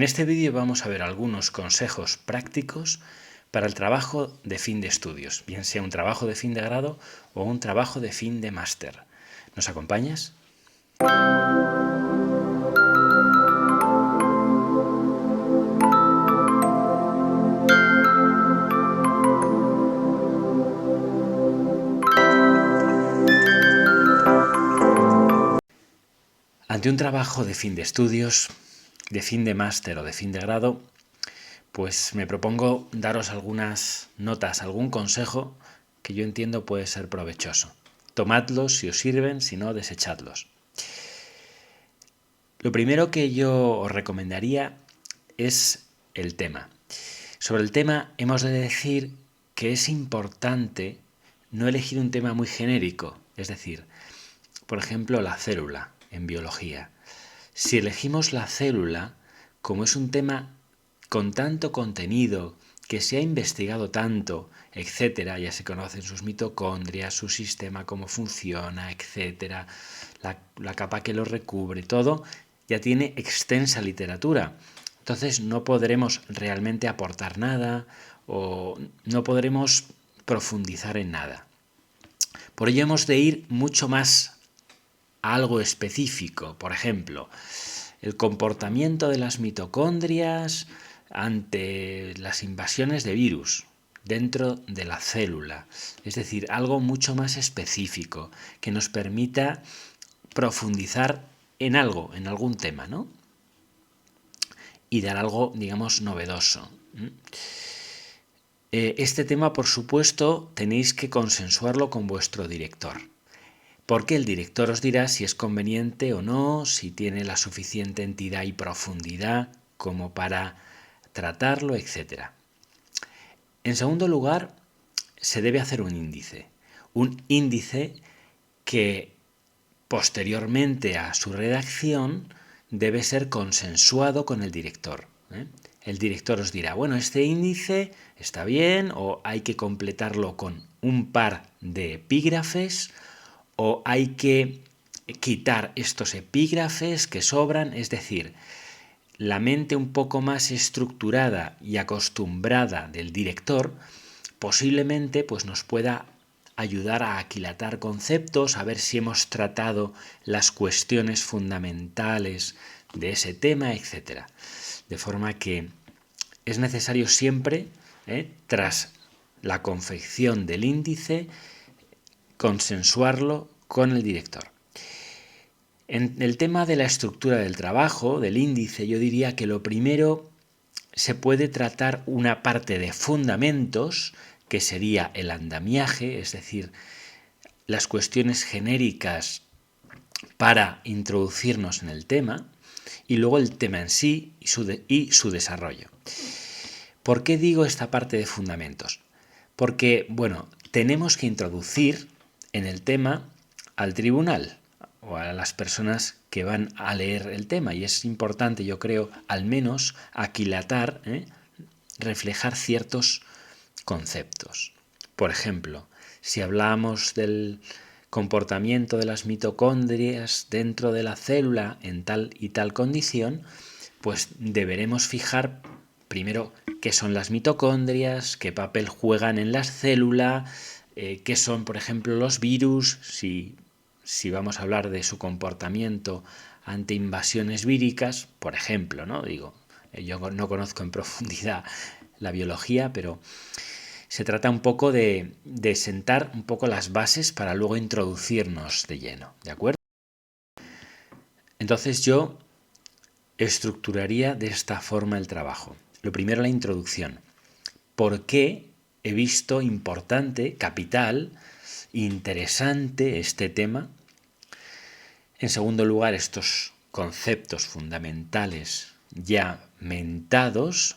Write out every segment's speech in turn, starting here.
En este vídeo vamos a ver algunos consejos prácticos para el trabajo de fin de estudios, bien sea un trabajo de fin de grado o un trabajo de fin de máster. ¿Nos acompañas? Ante un trabajo de fin de estudios, de fin de máster o de fin de grado, pues me propongo daros algunas notas, algún consejo que yo entiendo puede ser provechoso. Tomadlos si os sirven, si no, desechadlos. Lo primero que yo os recomendaría es el tema. Sobre el tema hemos de decir que es importante no elegir un tema muy genérico, es decir, por ejemplo, la célula en biología. Si elegimos la célula, como es un tema con tanto contenido, que se ha investigado tanto, etcétera, ya se conocen sus mitocondrias, su sistema, cómo funciona, etcétera, la capa que lo recubre, todo, ya tiene extensa literatura. Entonces no podremos realmente aportar nada o no podremos profundizar en nada. Por ello hemos de ir mucho más a algo específico. Por ejemplo, el comportamiento de las mitocondrias ante las invasiones de virus dentro de la célula. Es decir, algo mucho más específico que nos permita profundizar en algo, en algún tema, ¿no? Y dar algo, digamos, novedoso. Este tema, por supuesto, tenéis que consensuarlo con vuestro director, porque el director os dirá si es conveniente o no, si tiene la suficiente entidad y profundidad como para tratarlo, etc. En segundo lugar, se debe hacer un índice que posteriormente a su redacción debe ser consensuado con el director. El director os dirá, bueno, este índice está bien o hay que completarlo con un par de epígrafes o hay que quitar estos epígrafes que sobran, es decir, la mente un poco más estructurada y acostumbrada del director posiblemente pues nos pueda ayudar a aquilatar conceptos, a ver si hemos tratado las cuestiones fundamentales de ese tema, etc. De forma que es necesario siempre, tras la confección del índice, consensuarlo con el director. En el tema de la estructura del trabajo, del índice, yo diría que lo primero se puede tratar una parte de fundamentos, que sería el andamiaje, es decir, las cuestiones genéricas para introducirnos en el tema, y luego el tema en sí y su desarrollo. ¿Por qué digo esta parte de fundamentos? Porque, bueno, tenemos que introducir en el tema al tribunal o a las personas que van a leer el tema, y es importante, yo creo, al menos aquilatar, reflejar ciertos conceptos. Por ejemplo, si hablamos del comportamiento de las mitocondrias dentro de la célula en tal y tal condición, pues deberemos fijar primero qué son las mitocondrias, qué papel juegan en la célula, qué son, por ejemplo, los virus, si vamos a hablar de su comportamiento ante invasiones víricas, por ejemplo, ¿no? Digo, yo no conozco en profundidad la biología, pero se trata un poco de sentar un poco las bases para luego introducirnos de lleno, ¿de acuerdo? Entonces yo estructuraría de esta forma el trabajo. Lo primero, la introducción. ¿Por qué he visto importante, capital, interesante este tema? En segundo lugar, estos conceptos fundamentales ya mencionados.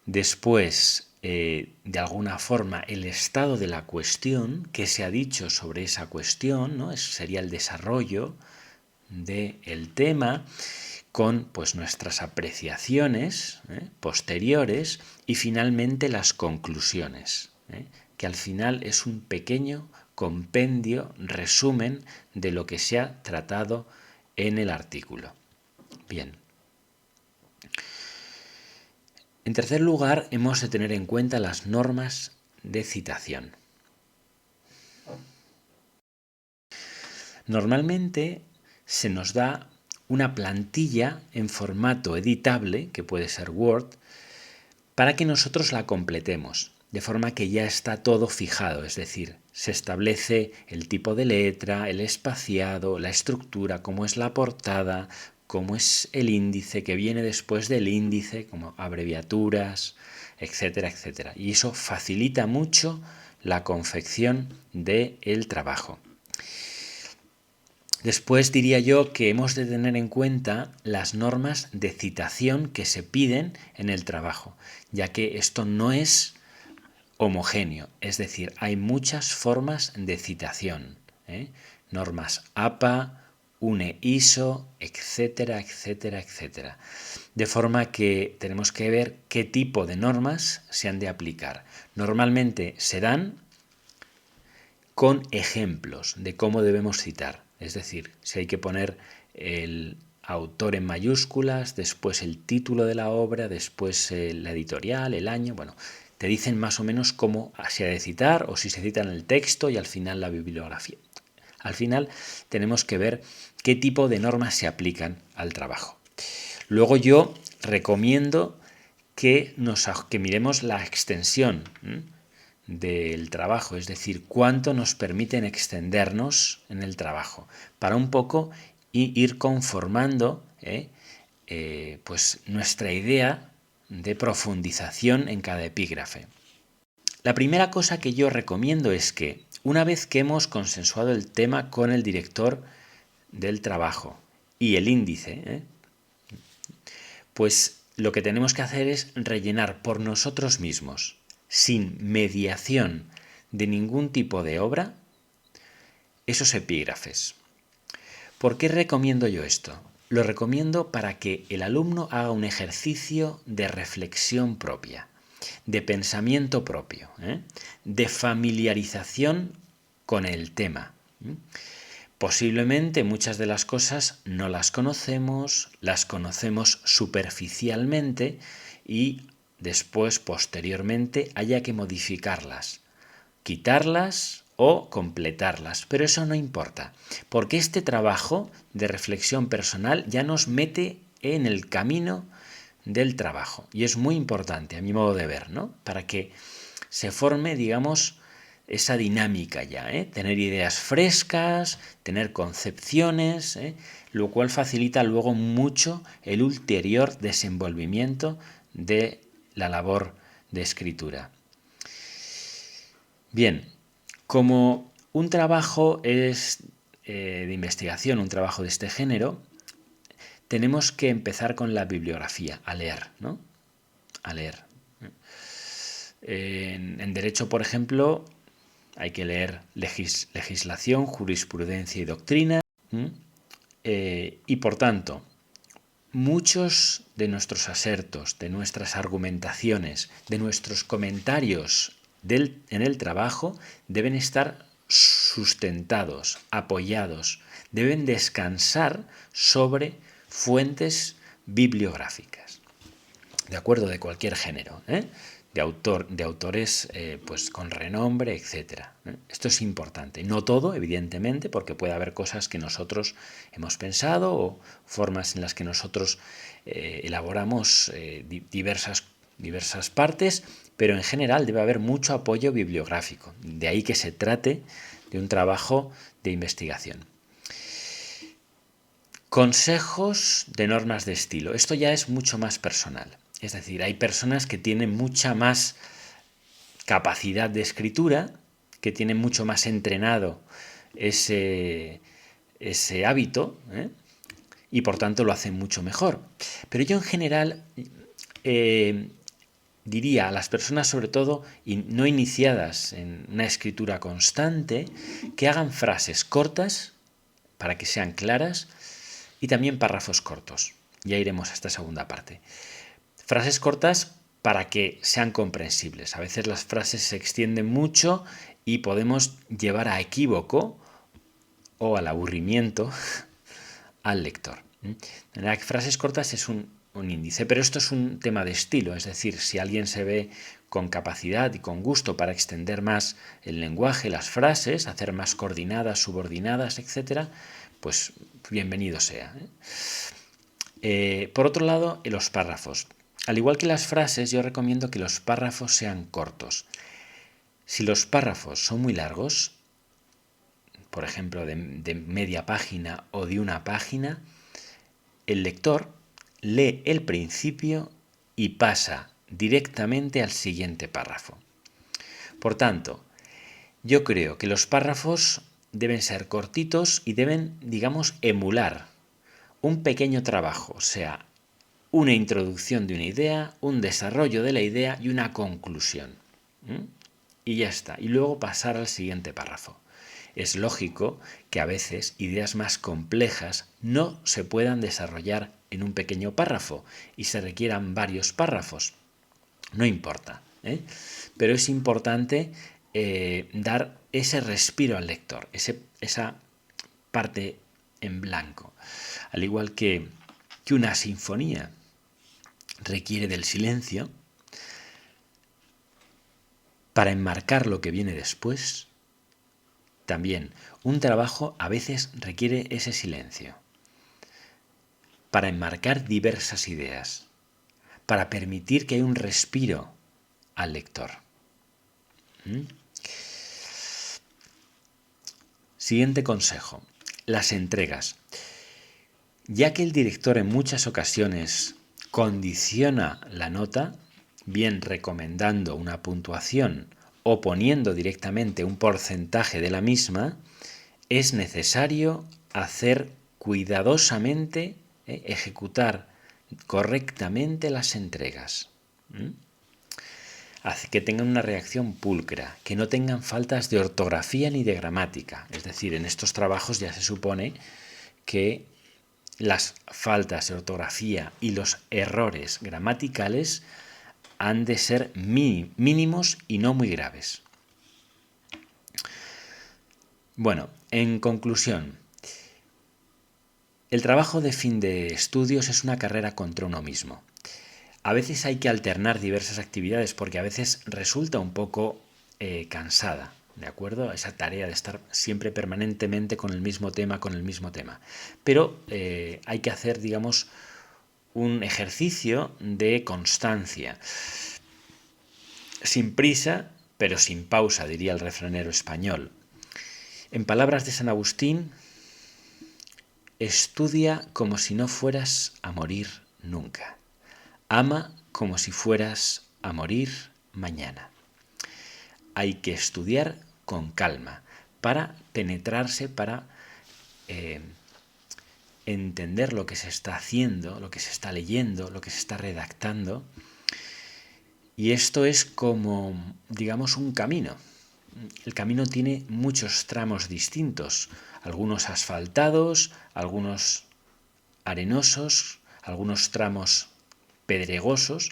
Después, de alguna forma, el estado de la cuestión, qué se ha dicho sobre esa cuestión, ¿no? Eso sería el desarrollo del tema con pues nuestras apreciaciones posteriores y finalmente las conclusiones, que al final es un pequeño resumen de lo que se ha tratado en el artículo. Bien. En tercer lugar, hemos de tener en cuenta las normas de citación. Normalmente se nos da una plantilla en formato editable, que puede ser Word, para que nosotros la completemos, de forma que ya está todo fijado, es decir, se establece el tipo de letra, el espaciado, la estructura, cómo es la portada, cómo es el índice que viene después del índice, como abreviaturas, etcétera, etcétera. Y eso facilita mucho la confección del trabajo. Después diría yo que hemos de tener en cuenta las normas de citación que se piden en el trabajo, ya que esto no es homogéneo, es decir, hay muchas formas de citación, normas APA, UNE ISO, etcétera, etcétera, etcétera. De forma que tenemos que ver qué tipo de normas se han de aplicar. Normalmente se dan con ejemplos de cómo debemos citar. Es decir, si hay que poner el autor en mayúsculas, después el título de la obra, después la editorial, el año, bueno, te dicen más o menos cómo se ha de citar o si se cita en el texto y al final la bibliografía. Al final tenemos que ver qué tipo de normas se aplican al trabajo. Luego yo recomiendo que miremos la extensión del trabajo, es decir, cuánto nos permiten extendernos en el trabajo, para un poco ir conformando pues nuestra idea de profundización en cada epígrafe. La primera cosa que yo recomiendo es que, una vez que hemos consensuado el tema con el director del trabajo y el índice, pues lo que tenemos que hacer es rellenar por nosotros mismos, sin mediación de ningún tipo de obra, esos epígrafes. ¿Por qué recomiendo yo esto? Lo recomiendo para que el alumno haga un ejercicio de reflexión propia, de pensamiento propio, de familiarización con el tema. Posiblemente muchas de las cosas no las conocemos superficialmente y después, posteriormente, haya que modificarlas, quitarlas o completarlas. Pero eso no importa, porque este trabajo de reflexión personal ya nos mete en el camino del trabajo. Y es muy importante, a mi modo de ver, ¿no? Para que se forme, digamos, esa dinámica ya, tener ideas frescas, tener concepciones, lo cual facilita luego mucho el ulterior desenvolvimiento de la labor de escritura. Bien, como un trabajo es de investigación, un trabajo de este género, tenemos que empezar con la bibliografía, a leer, ¿no? A leer. En derecho, por ejemplo, hay que leer legislación, jurisprudencia y doctrina. Y por tanto, muchos de nuestros asertos, de nuestras argumentaciones, de nuestros comentarios en el trabajo deben estar sustentados, apoyados, deben descansar sobre fuentes bibliográficas, de acuerdo, de cualquier género, de autores pues con renombre, etc. Esto es importante. No todo, evidentemente, porque puede haber cosas que nosotros hemos pensado o formas en las que nosotros elaboramos diversas partes, pero en general debe haber mucho apoyo bibliográfico. De ahí que se trate de un trabajo de investigación. Consejos de normas de estilo. Esto ya es mucho más personal. Es decir, hay personas que tienen mucha más capacidad de escritura, que tienen mucho más entrenado ese hábito, y por tanto lo hacen mucho mejor. Pero yo en general diría a las personas, sobre todo no iniciadas en una escritura constante, que hagan frases cortas para que sean claras y también párrafos cortos. Ya iremos a esta segunda parte. Frases cortas para que sean comprensibles. A veces las frases se extienden mucho y podemos llevar a equívoco o al aburrimiento al lector. De manera que frases cortas es un índice, pero esto es un tema de estilo, es decir, si alguien se ve con capacidad y con gusto para extender más el lenguaje, las frases, hacer más coordinadas, subordinadas, etcétera, pues bienvenido sea. Por otro lado, los párrafos. Al igual que las frases, yo recomiendo que los párrafos sean cortos. Si los párrafos son muy largos, por ejemplo, de media página o de una página, el lector lee el principio y pasa directamente al siguiente párrafo. Por tanto, yo creo que los párrafos deben ser cortitos y deben, digamos, emular un pequeño trabajo, o sea, una introducción de una idea, un desarrollo de la idea y una conclusión. Y ya está. Y luego pasar al siguiente párrafo. Es lógico que a veces ideas más complejas no se puedan desarrollar en un pequeño párrafo y se requieran varios párrafos. No importa, pero es importante dar ese respiro al lector, esa parte en blanco. Al igual que una sinfonía requiere del silencio para enmarcar lo que viene después, también un trabajo a veces requiere ese silencio para enmarcar diversas ideas, para permitir que haya un respiro al lector. Siguiente consejo, las entregas. Ya que el director en muchas ocasiones condiciona la nota, bien recomendando una puntuación o poniendo directamente un porcentaje de la misma, es necesario hacer cuidadosamente, ejecutar correctamente las entregas. Hace que tengan una reacción pulcra, que no tengan faltas de ortografía ni de gramática. Es decir, en estos trabajos ya se supone que las faltas de ortografía y los errores gramaticales han de ser mínimos y no muy graves. Bueno, en conclusión, el trabajo de fin de estudios es una carrera contra uno mismo. A veces hay que alternar diversas actividades porque a veces resulta un poco cansada, ¿de acuerdo? Esa tarea de estar siempre permanentemente con el mismo tema. Pero hay que hacer, digamos, un ejercicio de constancia. Sin prisa, pero sin pausa, diría el refranero español. En palabras de San Agustín, estudia como si no fueras a morir nunca. Ama como si fueras a morir mañana. Hay que estudiar con calma para penetrarse, para entender lo que se está haciendo, lo que se está leyendo, lo que se está redactando. Y esto es como, digamos, un camino. El camino tiene muchos tramos distintos, algunos asfaltados, algunos arenosos, algunos tramos pedregosos.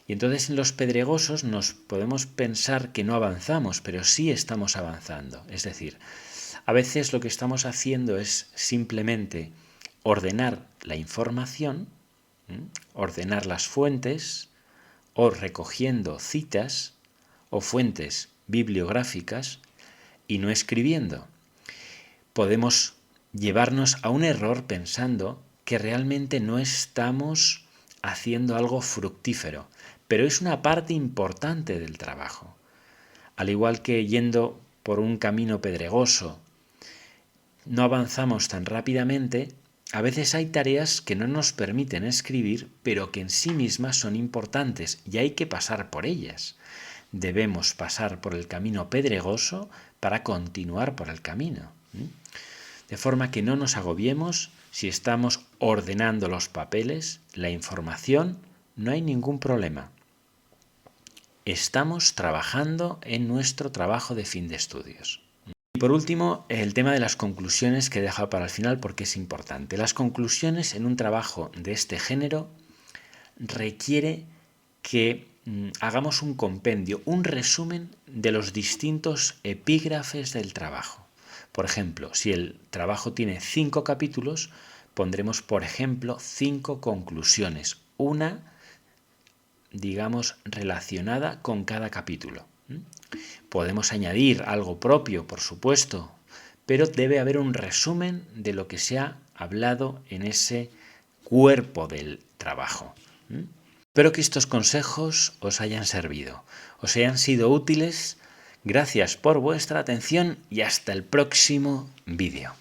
Y entonces en los pedregosos nos podemos pensar que no avanzamos, pero sí estamos avanzando. Es decir, a veces lo que estamos haciendo es simplemente ordenar la información, ordenar las fuentes, o recogiendo citas o fuentes bibliográficas y no escribiendo. Podemos llevarnos a un error pensando que realmente no estamos haciendo algo fructífero, pero es una parte importante del trabajo. Al igual que yendo por un camino pedregoso no avanzamos tan rápidamente, a veces hay tareas que no nos permiten escribir, pero que en sí mismas son importantes y hay que pasar por ellas. Debemos pasar por el camino pedregoso para continuar por el camino. De forma que no nos agobiemos si estamos ordenando los papeles, la información, no hay ningún problema. Estamos trabajando en nuestro trabajo de fin de estudios. Y por último, el tema de las conclusiones que he dejado para el final porque es importante. Las conclusiones en un trabajo de este género requiere que hagamos un compendio, un resumen de los distintos epígrafes del trabajo. Por ejemplo, si el trabajo tiene 5 capítulos, pondremos, por ejemplo, 5 conclusiones, una, digamos, relacionada con cada capítulo. Podemos añadir algo propio, por supuesto, pero debe haber un resumen de lo que se ha hablado en ese cuerpo del trabajo. Espero que estos consejos os hayan servido, os hayan sido útiles. Gracias por vuestra atención y hasta el próximo vídeo.